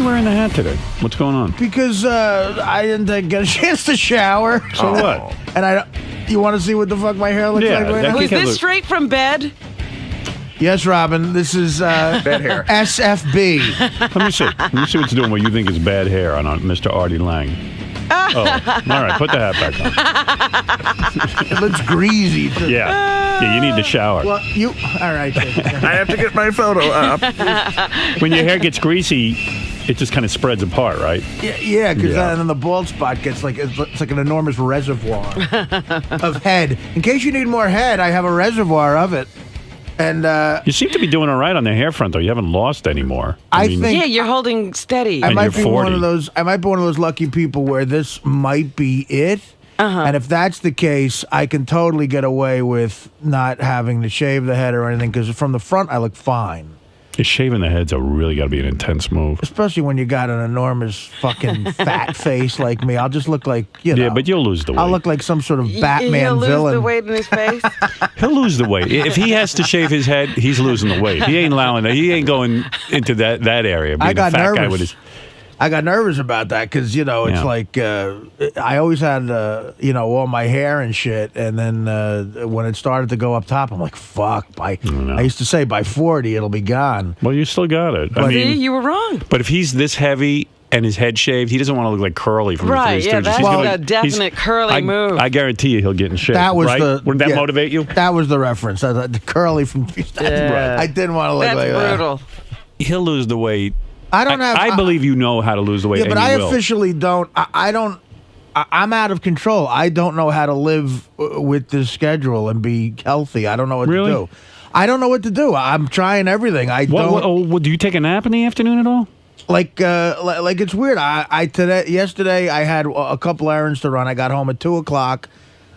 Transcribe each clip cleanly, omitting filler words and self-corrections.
wearing the hat today? What's going on? Because I didn't get a chance to shower. So what? And you want to see what the fuck my hair looks like right now? Is this straight from bed? Yes, Robin. This is bad hair. SFB. Let me see. Let me see what's doing what you think is bad hair on Mr. Artie Lang. Oh, all right. Put the hat back on. It looks greasy. Yeah, you need to shower. Well, all right. I have to get my photo up. When your hair gets greasy, it just kind of spreads apart, right? Yeah, because then the bald spot gets it's like an enormous reservoir of head. In case you need more head, I have a reservoir of it. And you seem to be doing all right on the hair front, though. You haven't lost anymore. I think. Yeah, you're holding steady. I might you're be 40. one of those. I might be one of those lucky people where this might be it. And if that's the case, I can totally get away with not having to shave the head or anything, because from the front I look fine. Shaving the head's really got to be an intense move. Especially when you got an enormous fucking fat face like me. I'll just look like, Yeah, but you'll lose the weight. I'll look like some sort of Batman He'll villain. lose the weight in his face. He'll lose the weight. If he has to shave his head, he's losing the weight. He ain't allowing that. He ain't going into that area. Being I got a fat nervous. guy with his... I got nervous about that because, it's like I always had, all my hair and shit. And then when it started to go up top, I'm like, fuck. I used to say by 40, it'll be gone. Well, you still got it. See, you were wrong. But if he's this heavy and his head shaved, he doesn't want to look like Curly from Right, the Three yeah, Stooges. that's a definite Curly move. I guarantee you he'll get in shape. That was right? Wouldn't that motivate you? That was the reference. The Curly from Yeah. I didn't want to look That's like that. brutal. He'll lose the weight. I believe you know how to lose the weight. Yeah, but and I you will. officially don't. I don't. I'm out of control. I don't know how to live with this schedule and be healthy. I don't know what to do. I don't know what to do. I'm trying everything. Do you take a nap in the afternoon at all? Like it's weird. Yesterday I had a couple errands to run. I got home at 2:00.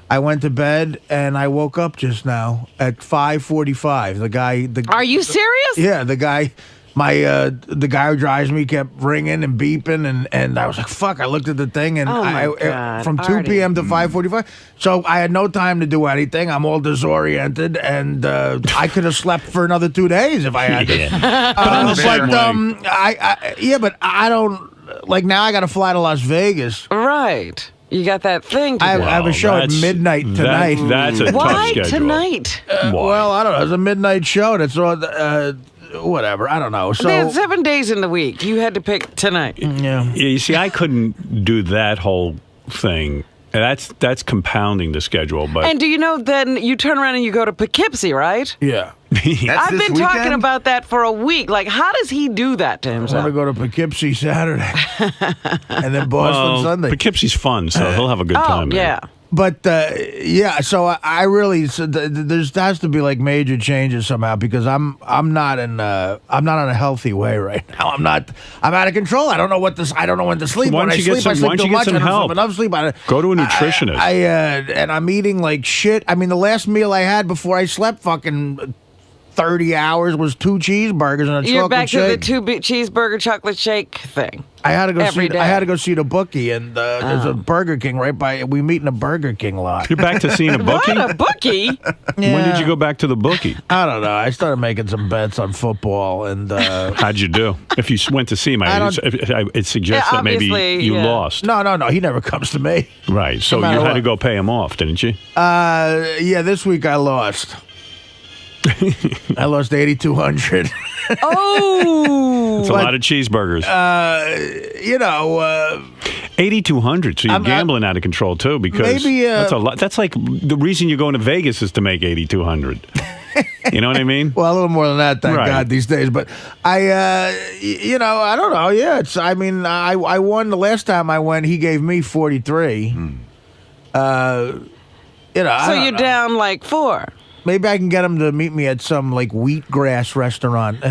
I went to bed and I woke up just now at 5:45. Are you serious? Yeah, the guy. The guy who drives me kept ringing and beeping, and I was like, fuck. I looked at the thing, and God, from 2 p.m. to 5:45. So I had no time to do anything. I'm all disoriented, and I could have slept for another 2 days if I had to. But I don't, like, now I got to fly to Las Vegas. Right. You got that thing to do. I have a show at midnight tonight. That's a tough schedule. Why tonight? Well, I don't know. It's a midnight show. That's all. Whatever. I don't know. So there's 7 days in the week. You had to pick tonight. Yeah. You see, I couldn't do that whole thing. And that's compounding the schedule. But And do you know then you turn around and you go to Poughkeepsie, right? Yeah. I've been talking about that for a week. Like, how does he do that to himself? I'm going to go to Poughkeepsie Saturday. And then Boston Sunday. Poughkeepsie's fun, so he'll have a good time. Yeah. But so I really there has to be like major changes somehow, because I'm not in a healthy way right now. I'm out of control. I don't know when to sleep. Why When don't I you sleep, get I some- why sleep don't too you get much. some I don't help? sleep enough sleep. Go to a nutritionist. And I'm eating like shit. I mean, the last meal I had before I slept fucking 30 hours was 2 cheeseburgers and a You're chocolate back shake. to the cheeseburger chocolate shake thing. I had to go every see. day. I had to go see the bookie, and there's a Burger King right by. We meet in a Burger King lot. You're back to seeing a bookie? What, a bookie? When did you go back to the bookie? I don't know. I started making some bets on football, and how'd you do? If you went to see him, it suggests that maybe you lost. No. He never comes to me. Right. So No you matter had to what. go pay him off, didn't you? Yeah. This week I lost. I lost 8,200. Oh, It's a lot of cheeseburgers. 8,200. So you're gambling out of control too, because maybe, that's a lot. That's like the reason you're going to Vegas is to make 8,200. You know what I mean? Well, a little more than that, thank God, these days. But I don't know. Yeah, I won the last time I went. He gave me 43. so you're down like 4. Maybe I can get him to meet me at some like wheatgrass restaurant.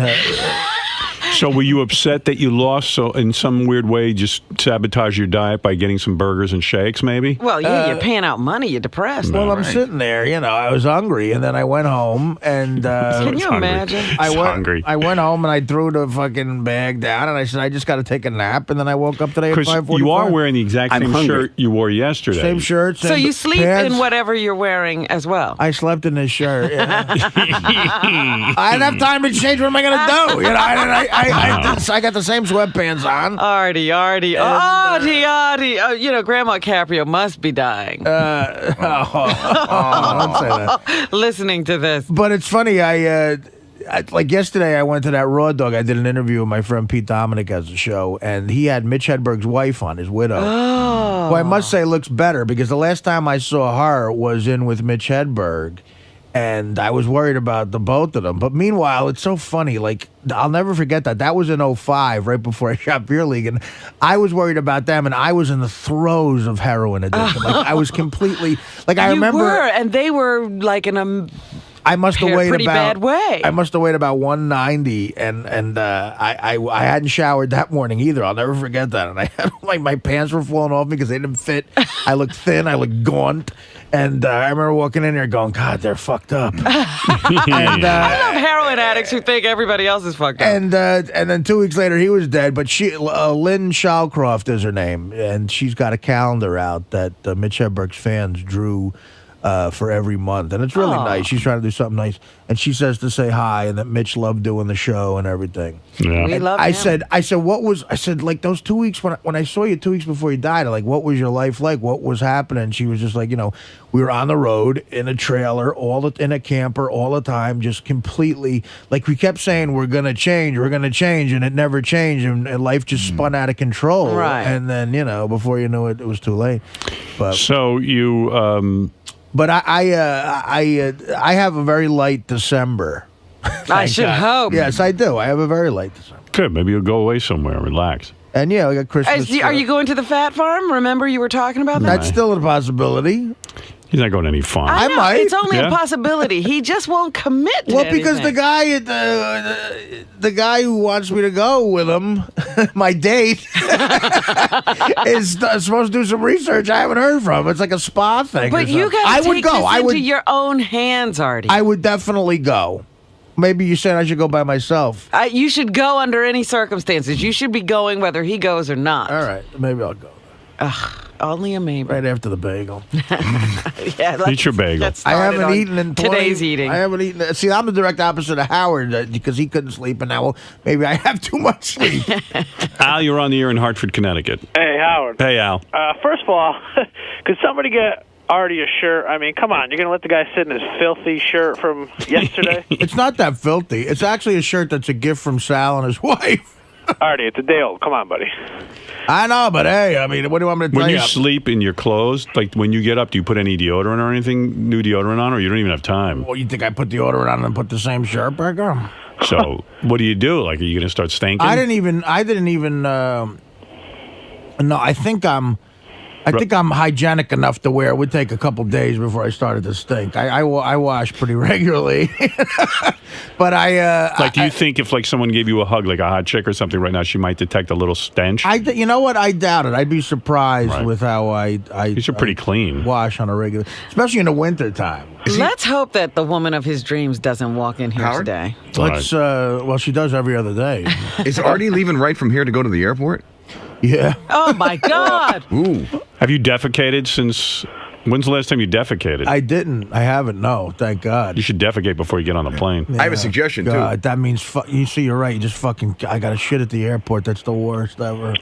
So were you upset that you lost? So in some weird way, just sabotage your diet by getting some burgers and shakes, maybe? Well, yeah, you're paying out money. You're depressed. Well, I'm sitting there. I was hungry, and then I went home and. Can you imagine? Hungry. I went home and I threw the fucking bag down, and I said, I just got to take a nap. And then I woke up today at 5:45. You are wearing the exact same shirt you wore yesterday. Same shirt. So you sleep in whatever you're wearing as well. I slept in this shirt. Yeah. I didn't have time to change. What am I going to do? I got the same sweatpants on. Artie. Artie. Oh, Grandma Caprio must be dying. Don't say that. Listening to this. But it's funny. Like yesterday, I went to that Raw Dog. I did an interview with my friend Pete Dominic as a show, and he had Mitch Hedberg's wife on, his widow. Oh. Who I must say looks better because the last time I saw her was in with Mitch Hedberg, and I was worried about the both of them. But meanwhile, it's so funny. Like, I'll never forget that. That was in 2005, right before I shot Beer League, and I was worried about them, and I was in the throes of heroin addiction. Like, I was completely like I remember, and they were like in a. I must have weighed pretty about bad way. I must have weighed about 190, and I hadn't showered that morning either. I'll never forget that. And I had like my pants were falling off me because they didn't fit. I looked thin. I looked gaunt. And I remember walking in here going, God, they're fucked up. And, I love heroin addicts who think everybody else is fucked up. And then 2 weeks later, he was dead. But Lynn Shallcroft is her name, and she's got a calendar out that Mitch Hedberg's fans drew for every month, and it's really nice. She's trying to do something nice, and she says to say hi, and that Mitch loved doing the show and everything. Yeah. We love I him. said, like those 2 weeks when I saw you 2 weeks before you died, like, what was your life like? What was happening? And she was just like, we were on the road in a trailer, in a camper all the time, just completely, like, we kept saying we're gonna change, and it never changed, and life just spun out of control. Right. And then before you knew it, it was too late. But So you. But I have a very light December. I should hope. Yes, I do. I have a very light December. Good. Maybe you'll go away somewhere and relax. And we got Christmas. Are you going to the Fat Farm? Remember you were talking about that? That's still a possibility. He's not going to any farm. I know, might. It's only Yeah. a possibility. He just won't commit to Because anything. the guy who wants me to go with him, my date, is supposed to do some research I haven't heard from. It's like a spa thing. But you got I to would take go. this I would. into your own hands, Artie. I would definitely go. Maybe you said I should go by myself. You should go under any circumstances. You should be going whether he goes or not. All right, maybe I'll go. Only a maybe. Right after the bagel. Yeah, Eat your bagel. I haven't eaten in 20, today's eating. I haven't eaten. See, I'm the direct opposite of Howard because he couldn't sleep, and now maybe I have too much sleep. Al, you're on the air in Hartford, Connecticut. Hey, Howard. Hey, Al. First of all, could somebody get Artie a shirt? I mean, come on. You're going to let the guy sit in his filthy shirt from yesterday? It's not that filthy. It's actually a shirt that's a gift from Sal and his wife. Artie, it's a day old. Come on, buddy. I know, but hey, I mean, what do you want me to tell When you? you sleep in your clothes, like when you get up, do you put any deodorant or anything, new deodorant on, or you don't even have time? Well, you think I put deodorant on and put the same shirt back on? So what do you do? Like, are you going to start stinking? I didn't even. No, I think I'm hygienic enough to where it would take a couple days before I started to stink. I wash pretty regularly, but do you think if like someone gave you a hug, like a hot chick or something right now, she might detect a little stench? you know what? I doubt it. I'd be surprised with how I. You're pretty clean. Wash on a regular, especially in the winter time. Let's hope that the woman of his dreams doesn't walk in here Howard? today. Let's. Well, she does every other day. Is Artie leaving right from here to go to the airport? Yeah. Oh, my God. Ooh. Have you defecated since... When's the last time you defecated? I didn't. I haven't. No, thank God. You should defecate before you get on the plane. I have a suggestion, God, too. that means you see. You're right. You just fucking. I got to shit at the airport. That's the worst ever.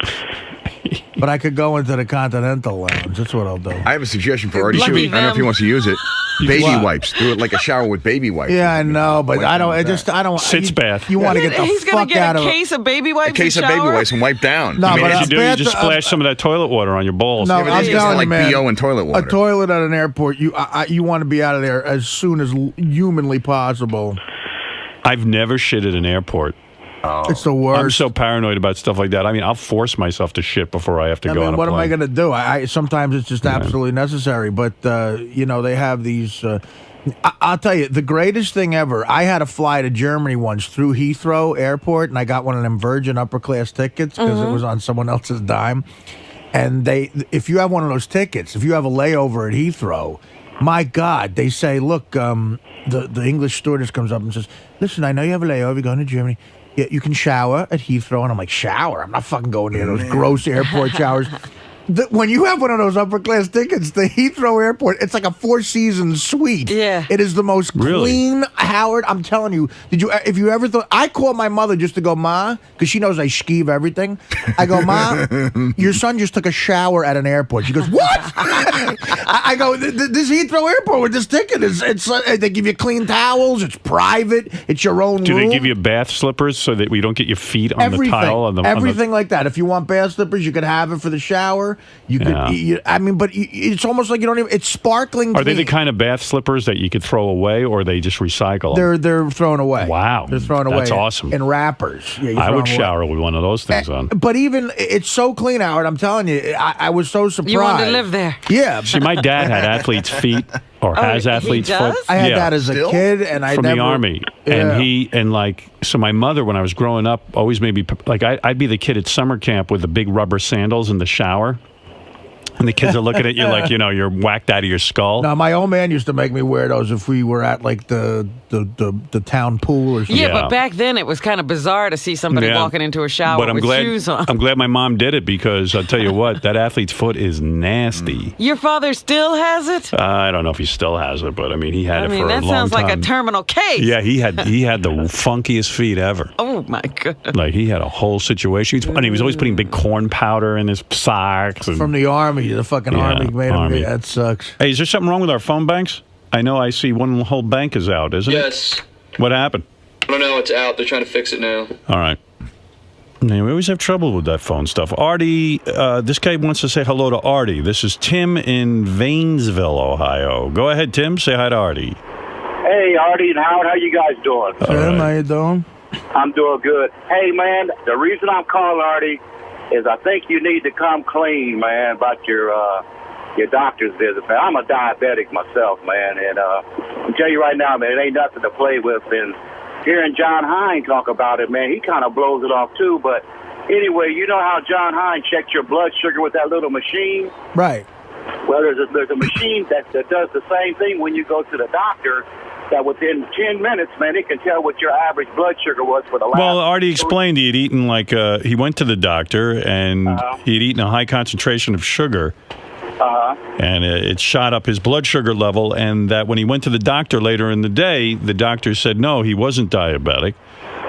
But I could go into the Continental Lounge. That's what I'll do. I have a suggestion for Artie. Lucky I don't know if he them. wants to use it. Baby What? wipes. Do it like a shower with baby wipes. Yeah, I know, but I don't. I don't. Sitz bath. You want to get the He's fuck going to get out a of case of baby wipes A case and of baby shower? wipes and wipe down. No, I mean, but What a you do, you just bath- splash some of that toilet water on your balls. No, Yeah, but I'm it's telling like you, man. BO and toilet water. A toilet at an airport. You want to be out of there as soon as humanly possible. I've never shit at an airport. It's the worst. I'm so paranoid about stuff like that. I mean, I'll force myself to shit before I have to I go mean, on a what plane. am I going to do? I sometimes it's just absolutely necessary. But they have these. I'll tell you, the greatest thing ever. I had to fly to Germany once through Heathrow Airport, and I got one of them Virgin upper class tickets because it was on someone else's dime. And if you have one of those tickets, if you have a layover at Heathrow, my God, they say, look, the English stewardess comes up and says, listen, I know you have a layover, you're going to Germany. Yeah, you can shower at Heathrow. And I'm like, shower? I'm not fucking going near those gross airport showers. when you have one of those upper class tickets, the Heathrow Airport, it's like a 4-season suite. Yeah. It is the most Really? clean, Howard. I'm telling you. If you ever thought, I called my mother just to go, Ma, because she knows I skeeve everything. I go, Ma, your son just took a shower at an airport. She goes, what? I go, this Heathrow Airport with this ticket they give you clean towels. It's private. It's your own Do room. they give you bath slippers so that we don't get your feet on the tile? Everything like that. If you want bath slippers, you could have it for the shower. You could. But it's almost like you don't even. It's sparkling. Are they the kind of bath slippers that you could throw away, or they just recycle them? They're thrown away. Wow, they're thrown away. That's awesome. In wrappers. Yeah, I would shower with one of those things on. But even it's so clean, Howard. I'm telling you, I was so surprised. You wanted to live there. Yeah. See, my dad had athlete's feet, or has athlete's foot. I had that as a kid, and I from never, the army, so my mother, when I was growing up, always made me like I'd be the kid at summer camp with the big rubber sandals in the shower. And the kids are looking at you like, you're whacked out of your skull. No, my old man used to make me wear those if we were at like the town pool or something. Yeah, but back then it was kind of bizarre to see somebody walking into a shower with shoes on. I'm glad my mom did it, because I'll tell you what, that athlete's foot is nasty. Your father still has it? I don't know if he still has it, but he had it for a long time. that sounds like a terminal case. Yeah, he had the funkiest feet ever. Oh my goodness! Like he had a whole situation. And he was always putting big corn powder in his socks. From the army, the fucking army made him. That sucks. Hey, is there something wrong with our phone banks? I know I see one whole bank is out, isn't it? Yes. What happened? I don't know. It's out. They're trying to fix it now. All right. Man, we always have trouble with that phone stuff. Artie, this guy wants to say hello to Artie. This is Tim in Vainesville, Ohio. Go ahead, Tim. Say hi to Artie. Hey, Artie and Howard. How you guys doing? Tim, how you doing? I'm doing good. Hey, man, the reason I'm calling, Artie, is I think you need to come clean, man, about your doctor's visit, man. I'm a diabetic myself, man, and I'll tell you right now, man, it ain't nothing to play with. And hearing John Hine talk about it, man, he kind of blows it off too. But anyway, you know how John Hine checked your blood sugar with that little machine? Right. Well, there's a machine that does the same thing when you go to the doctor. That within 10 minutes, man, it can tell what your average blood sugar was for the last... Well, Artie explained he had eaten he went to the doctor and he had eaten a high concentration of sugar. And it shot up his blood sugar level, and that when he went to the doctor later in the day, the doctor said no, he wasn't diabetic,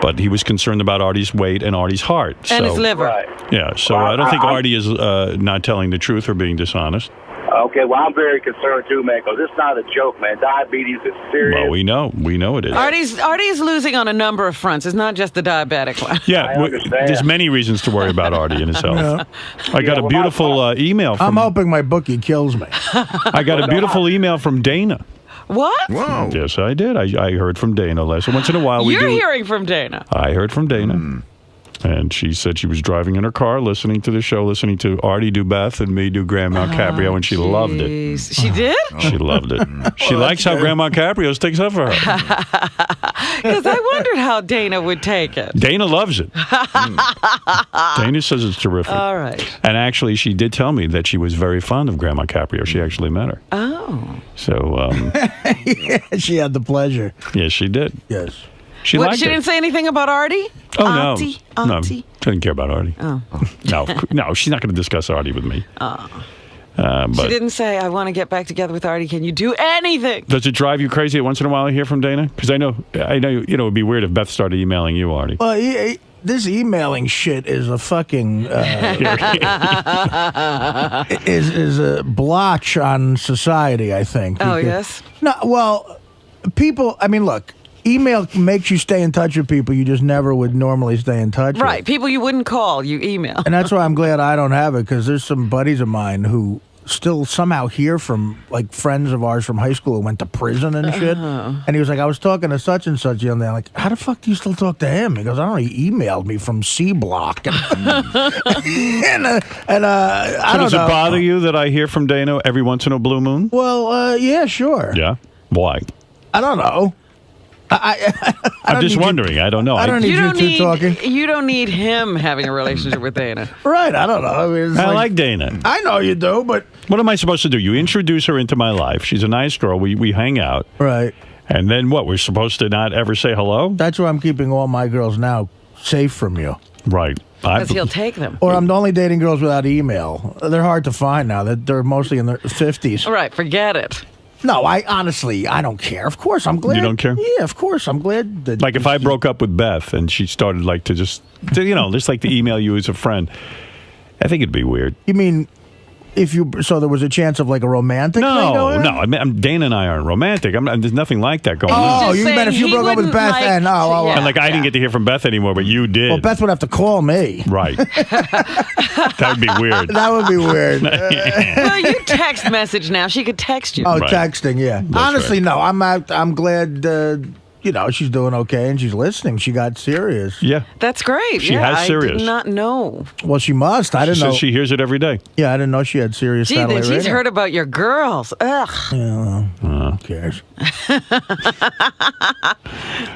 but he was concerned about Artie's weight and Artie's heart. And his liver. Right. Yeah, so I don't think Artie is not telling the truth or being dishonest. Okay, well, I'm very concerned too, man, because it's not a joke, man. Diabetes is serious. Well, we know it is. Artie's losing on a number of fronts. It's not just the diabetic one. Yeah, there's many reasons to worry about Artie and his health. Yeah. I got a beautiful email from... I'm hoping my bookie kills me. I got a beautiful email from Dana. What? Whoa. Yes, I did. I heard from Dana last. Once in a while, You're hearing from Dana. I heard from Dana. And she said she was driving in her car, listening to the show, listening to Artie do Beth and me do Grandma Caprio, and she loved it. She did? She loved it. She likes how Grandma Caprio sticks up for her. Because I wondered how Dana would take it. Dana loves it. Dana says it's terrific. All right. And actually, she did tell me that she was very fond of Grandma Caprio. She actually met her. Oh. So, She had the pleasure. yes, she did. Yes. She What, liked she it. didn't say anything about Artie? Oh, Auntie, no. No, Auntie. she didn't care about Artie. Oh. No, she's not going to discuss Artie with me. But She didn't say, I want to get back together with Artie. Can you do anything? does it drive you crazy once in a while to hear from Dana? Because I know, it would be weird if Beth started emailing you, Artie. Well, this emailing shit is a fucking is a blotch on society, I think. Oh, yes? No, well, people. I mean, look. Email makes you stay in touch with people you just never would normally stay in touch with. Right. People you wouldn't call, you email. And that's why I'm glad I don't have it, because there's some buddies of mine who still somehow hear from, like, friends of ours from high school who went to prison and shit. And he was like, I was talking to such and such the other day. I'm like, how the fuck do you still talk to him? He goes, I don't know, he emailed me from C Block. I don't know. Does it bother you that I hear from Dana every once in a blue moon? Well, yeah, sure. Yeah? Why? I don't know. I'm just wondering. I don't know. I don't need you two talking. You don't need him having a relationship with Dana. Right, I don't know. I mean, it's I like Dana. I know you do, but... What am I supposed to do? You introduce her into my life. She's a nice girl. We hang out. Right. And then what? We're supposed to not ever say hello? That's why I'm keeping all my girls now safe from you. Right. Because he'll take them. Or I'm only dating girls without email. They're hard to find now. They're mostly in their 50s. Right, forget it. No, I don't care. Of course, I'm glad. You don't care? Yeah, of course, I'm glad. That Like if I broke up with Beth and she started like to just like to email you as a friend, I think it'd be weird. You mean so there was a chance of like a romantic thing going on? No. Dana and I aren't romantic. There's nothing like that going on. Oh, you meant if you broke up with Beth and And like I didn't get to hear from Beth anymore, but you did. Well, Beth would have to call me. Right. That would be weird. That would be weird. Well, you text message now. She could text you. Oh, Right. texting, yeah. That's Honestly, right. no. I'm glad. She's doing okay and she's listening. She got serious. Yeah. That's great. She has I Sirius. did not know. Well, she must. I She didn't know. says she hears it every day. Yeah, I didn't know she had serious Gee, satellite then she's radio. heard about your girls. Ugh. Who cares?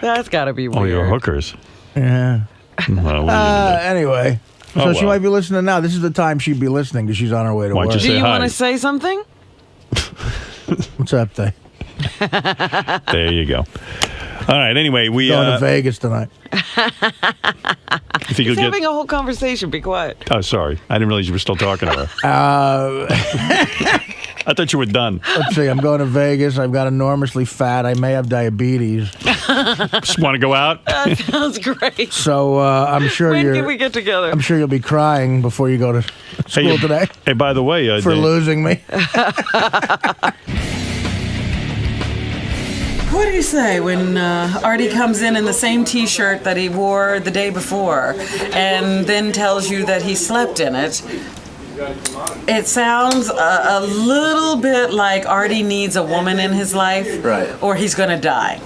That's got to be weird. Oh, your hookers. Yeah. Well, what are you gonna do? Anyway. Oh, So she well. might be listening now. This is the time she'd be listening because she's on her way to Why don't work. you Do say you hi. want to say something? What's up, Day? There you go. All right. Anyway, we Going to Vegas tonight. you think He's you'll get. having a whole conversation. Be quiet. Oh, sorry. I didn't realize you were still talking to her. I thought you were done. Let's see. I'm going to Vegas. I've got enormously fat. I may have diabetes. Just want to go out. That sounds great. So I'm sure When can we get together? I'm sure you'll be crying before you go to school today Hey, by the way, for losing me. What do you say when Artie comes in the same T-shirt that he wore the day before and then tells you that he slept in it? It sounds a little bit like Artie needs a woman in his life, Right. or he's going to die.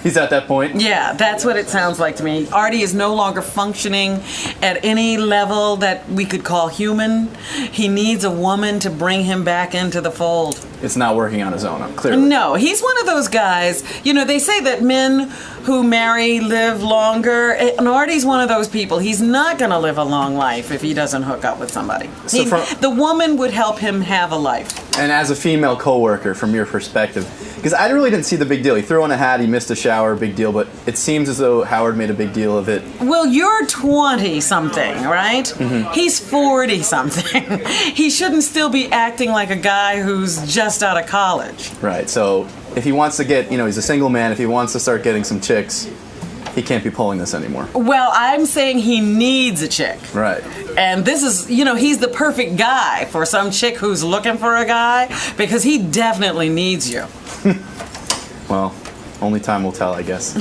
He's at that point? Yeah, that's what it sounds like to me. Artie is no longer functioning at any level that we could call human. He needs a woman to bring him back into the fold. It's not working on his own, clearly. No, he's one of those guys. They say that men who marry live longer. And Artie's one of those people. He's not going to live a long life if he doesn't hook up with somebody. So The woman would help him have a life. And as a female coworker, from your perspective, because I really didn't see the big deal. He threw on a hat, he missed a shower, big deal, but it seems as though Howard made a big deal of it. Well, you're 20-something, right? Mm-hmm. He's 40-something. He shouldn't still be acting like a guy who's just out of college. Right, so if he wants to get, he's a single man, if he wants to start getting some chicks, he can't be pulling this anymore. Well, I'm saying he needs a chick. Right. And this is, he's the perfect guy for some chick who's looking for a guy because he definitely needs you. Well, only time will tell, I guess.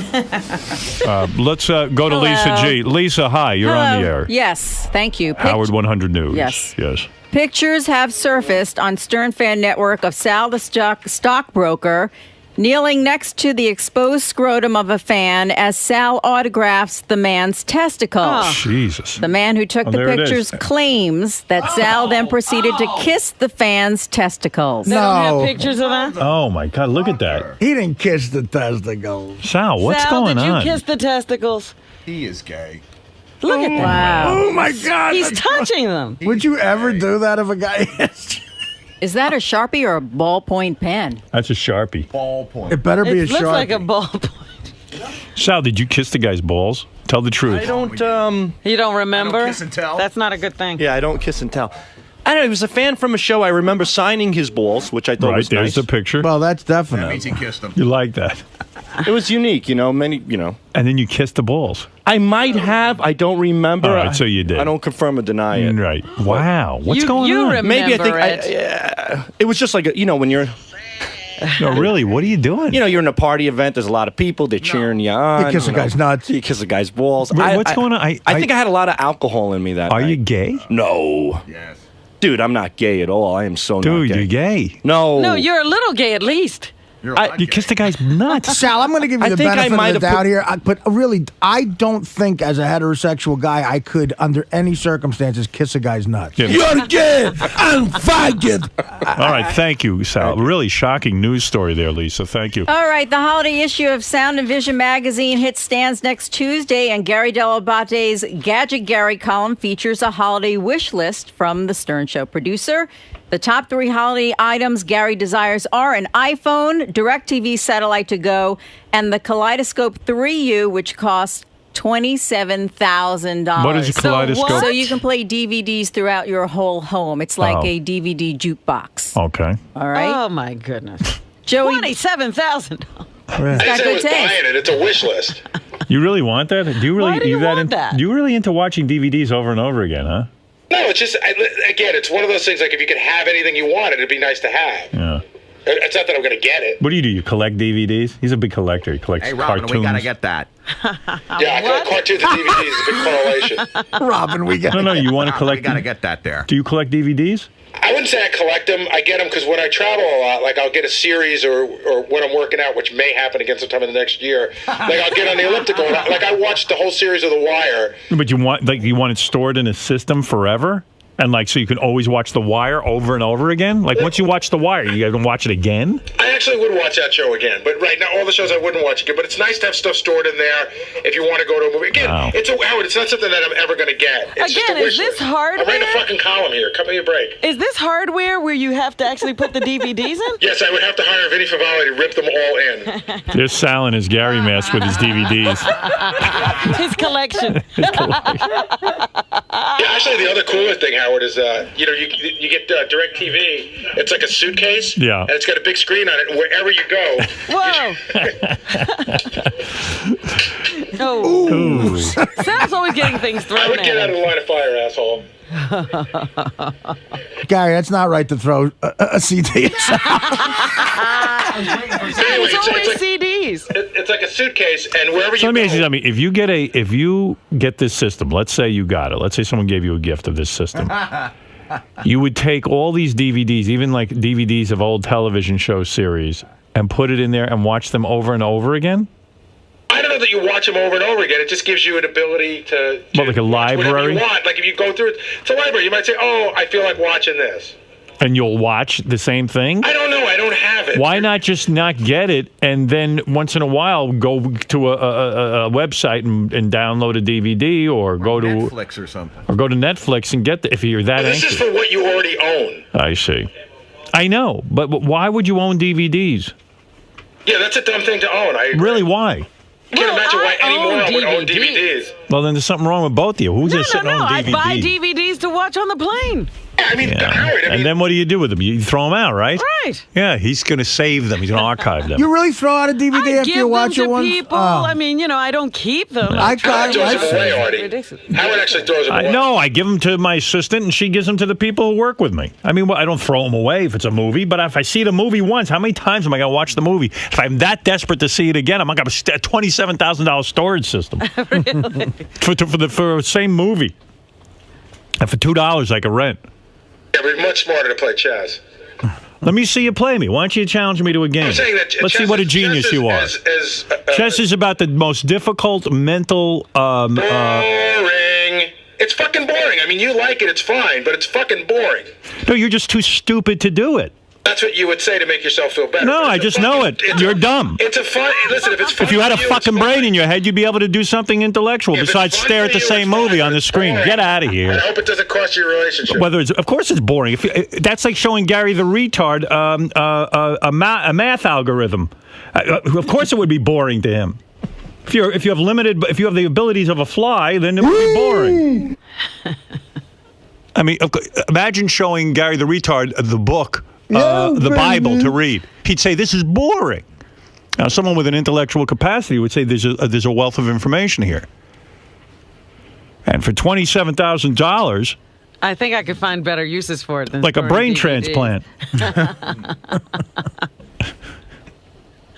Let's go to Lisa G. Lisa, hi. You're on the air. Yes, thank you. Howard 100 News. Yes. Yes. Pictures have surfaced on Stern Fan Network of Sal the stockbroker kneeling next to the exposed scrotum of a fan as Sal autographs the man's testicles. Oh. Jesus. The man who took the there it pictures is. claims that Sal then proceeded to kiss the fan's testicles. They don't No. have pictures of that? Oh, my God. Look at that. He didn't kiss the testicles. Sal, what's Sal, going did you on? kiss the testicles? He is gay. Look at that. Wow. Oh my God! He's touching them. Would you ever do that if a guy? Is that a Sharpie or a ballpoint pen? That's a Sharpie. Ballpoint. It better be a It looks Sharpie. like a ballpoint. Sal, did you kiss the guy's balls? Tell the truth. I don't, You don't remember? I don't kiss and tell. That's not a good thing. yeah, I don't kiss and tell. I don't know, he was a fan from a show. I remember signing his balls, which I thought Right, was there's nice. the picture. Well, that's That definite. means he kissed him. You like that. It was unique, many, And then you kissed the balls. I might have, I don't remember. All right, so you did. I don't confirm or deny it. Right. Wow. What's going you on? remember Maybe I think, it. it was just like, when you're, No, really, what are you doing? you're in a party event, there's a lot of people, they're cheering you on. You kiss a guy's nuts. You kiss a guy's balls. What's going on? I think I had a lot of alcohol in me that Are night. you gay? No. Yes. Dude, I'm not gay at all. I am so not Dude, gay. you're gay. No. No, you're a little gay at least. You're You kissed the guy's nuts. Sal, I'm going to give you I the think I benefit might of the have doubt put- here, but really, I don't think as a heterosexual guy I could, under any circumstances, kiss a guy's nuts. Yeah. You're gay! I'm faggot! All right, thank you, Sal. Really shocking news story there, Lisa. Thank you. All right, the holiday issue of Sound and Vision magazine hits stands next Tuesday, and Gary Dell'Abate's Gadget Gary column features a holiday wish list from the Stern Show producer. The top 3 holiday items Gary desires are an iPhone, DirecTV satellite to go, and the Kaleidoscope 3U, which costs $27,000. What is a kaleidoscope? So you can play DVDs throughout your whole home. It's like a DVD jukebox. Okay. All right. Oh my goodness. Joey, $27,000. He's got good taste. Buying it. It's a wish list. You really want that? Do you really? Why do you want that? You really into watching DVDs over and over again, huh? No, it's just again, it's one of those things. Like if you could have anything you wanted, it'd be nice to have. Yeah. It's not that I'm going to get it. What do? You collect DVDs? He's a big collector. He collects Hey, Robin, cartoons. we gotta get that. Yeah, I collect cartoons and DVDs. It's a big correlation. Robin, we got. No, you want to collect? We gotta get that there. Do you collect DVDs? I wouldn't say I collect them. I get them because when I travel a lot, like I'll get a series or when I'm working out, which may happen again sometime in the next year. Like I'll get on the elliptical. And like I watched the whole series of The Wire. But you want it stored in a system forever? And so you can always watch The Wire over and over again? Like once you watch The Wire, you got to watch it again? I actually would watch that show again. But right now, all the shows I wouldn't watch again. But it's nice to have stuff stored in there if you want to go to a movie. Again, Wow. Howard, it's not something that I'm ever going to get. It's just a Again, wish is this list. hardware? I'm writing a fucking column here. Cut me a break. Is this hardware where you have to actually put the DVDs in? Yes, I would have to hire Vinny Favale to rip them all in. There's Sal and his Gary mess with his DVDs. His collection. Yeah, actually, the other cooler thing, Howard, is you get Direct TV. It's like a suitcase. Yeah. And it's got a big screen on it. And wherever you go. Whoa. Ooh. Sal's always getting things thrown I would at get out him. of the line of fire, asshole. Gary, that's not right to throw a CD. Anyway, It's always CDs. It's like a suitcase, and wherever So you let me go. ask you something. If you get this system, let's say you got it. Let's say someone gave you a gift of this system. You would take all these DVDs, even like DVDs of old television show series, and put it in there and watch them over and over again? I don't know that you watch them over and over again. It just gives you an ability to What, like a watch whatever library? you want. Like if you go through it, it's a library. You might say, "Oh, I feel like watching this." And you'll watch the same thing? I don't know. I don't have it. Why not just not get it and then once in a while go to a website and download a DVD or go to Netflix or something. Or go to Netflix and get if you're that This anxious. is for what you already own. I see. I know, but why would you own DVDs? Yeah, that's a dumb thing to own. I agree. Really, why? I can't imagine why any own moron would own DVDs. DVDs. Well, then there's something wrong with both of you. Who's just sitting on I DVDs? buy DVDs to watch on the plane. I mean, Yeah. Howard, And then what do you do with them? You throw them out, right? Right. Yeah, he's going to save them. He's going to archive them. You really throw out a DVD I after give you watch them it to once? people. Oh. I mean, I don't keep them. Howard throws them away, Artie. Howard actually throws them away. No, I give them to my assistant, and she gives them to the people who work with me. I mean, I don't throw them away if it's a movie, but if I see the movie once, how many times am I going to watch the movie? If I'm that desperate to see it again, I'm going to have a $27,000 storage system Really? for the same movie. And for $2, I could rent. Yeah, but much smarter to play chess. Let me see you play me. Why don't you challenge me to a game? I'm saying that Let's see what a genius you are. Chess is about the most difficult mental. Boring. It's fucking boring. I mean, you like it, it's fine, but it's fucking boring. No, you're just too stupid to do it. That's what you would say to make yourself feel better. No, I just know it. You're dumb. It's a fun. Listen, if it's fun If you had a for you, fucking it's fine. brain in your head, you'd be able to do something intellectual If it's besides fun stare for at the you, same it's fine, movie on but the it's screen. boring. Get out of I here. hope it doesn't cost your relationship. Of course it's boring. That's like showing Gary the retard a math algorithm. Of course it would be boring to him. If you have the abilities of a fly, then it would be boring. I mean, imagine showing Gary the retard the book, the Bible to read. He'd say, "This is boring." Now, someone with an intellectual capacity would say, "There's a wealth of information here." And for $27,000, I think I could find better uses for it than like a storing brain DVDs. transplant.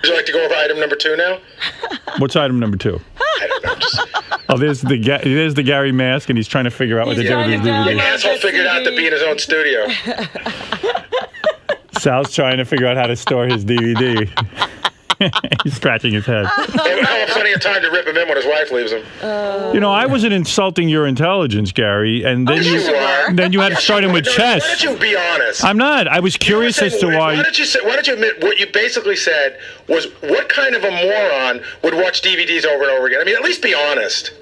Would you like to go over item number 2 now? What's item number 2? I don't know. Oh, there's the Gary mask, and he's trying to figure out what to do with his The DVD. asshole figured out to be in his own studio. Sal's trying to figure out how to store his DVD. He's scratching his head. He'll have plenty of time to rip him in when his wife leaves him. I wasn't insulting your intelligence, Gary, and then you had to start him with chess. Why don't you be honest? I'm not. I was curious as to why. Why don't you admit what you basically said was what kind of a moron would watch DVDs over and over again? I mean, at least be honest.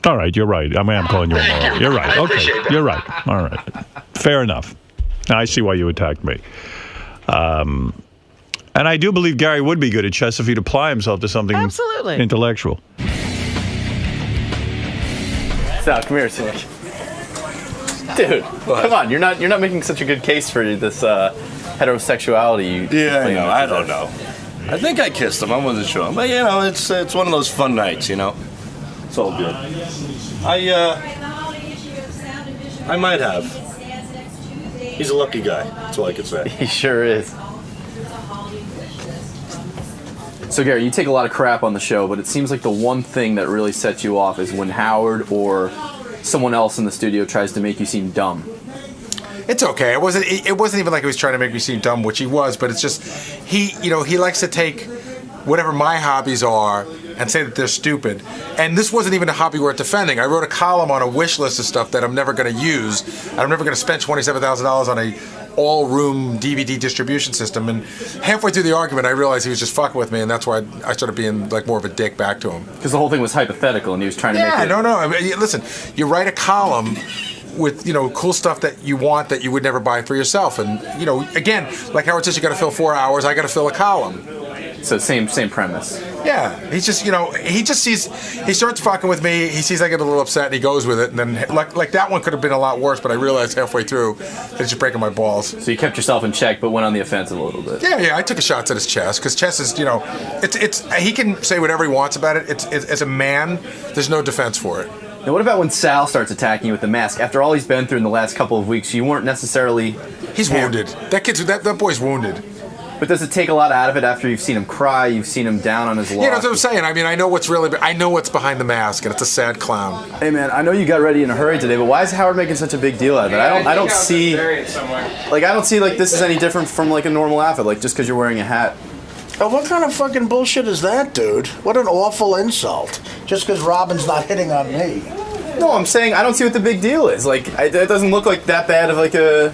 All right, you're right. I mean, I'm calling you a moron. You're right. I Okay, appreciate that. you're right. All right, fair enough. Now I see why you attacked me. And I do believe Gary would be good at chess if he'd apply himself to something Absolutely. intellectual. Sal, come here. Dude, come on. You're not making such a good case for this heterosexuality. Yeah, I know. I don't know. I think I kissed him. I wasn't sure. But, you know, it's one of those fun nights, you know. It's all good. I might have. He's a lucky guy. That's all I can say. He sure is. So, Gary, you take a lot of crap on the show, but it seems like the one thing that really sets you off is when Howard or someone else in the studio tries to make you seem dumb. It's okay. It wasn't even like he was trying to make me seem dumb, which he was, but it's just he likes to take whatever my hobbies are and say that they're stupid. And this wasn't even a hobby worth defending. I wrote a column on a wish list of stuff that I'm never going to use. I'm never going to spend $27,000 on a all-room DVD distribution system. And halfway through the argument, I realized he was just fucking with me, and that's why I started being like more of a dick back to him. Because the whole thing was hypothetical, and he was trying to make it... No. I mean, listen, you write a column with, cool stuff that you want that you would never buy for yourself. And, again, like Howard says, you got to fill 4 hours. I got to fill a column. So same premise. Yeah, he's just, he starts fucking with me. He sees I get a little upset, and he goes with it. And then, like that one could have been a lot worse, but I realized halfway through that it's just breaking my balls. So you kept yourself in check, but went on the offensive a little bit. Yeah, I took a shot at his chest because chest is, it's he can say whatever he wants about it. It's as a man, there's no defense for it. Now, what about when Sal starts attacking you with the mask? After all he's been through in the last couple of weeks, you weren't necessarily... He's wounded. That boy's wounded. But does it take a lot out of it after you've seen him cry, you've seen him down on his luck? Yeah, that's what I'm saying. I mean, I know what's behind the mask, and it's a sad clown. Hey, man, I know you got ready in a hurry today, but why is Howard making such a big deal out of it? I don't see this is any different from like a normal outfit, like just because you're wearing a hat. Oh, what kind of fucking bullshit is that, dude? What an awful insult. Just because Robin's not hitting on me. No, I'm saying I don't see what the big deal is. Like, it doesn't look like that bad of like a...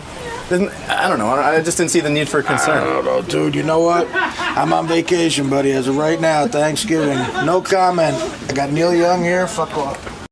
I don't know. I just didn't see the need for concern. I don't know, dude. You know what? I'm on vacation, buddy. As of right now, Thanksgiving. No comment. I got Neil Young here. Fuck off.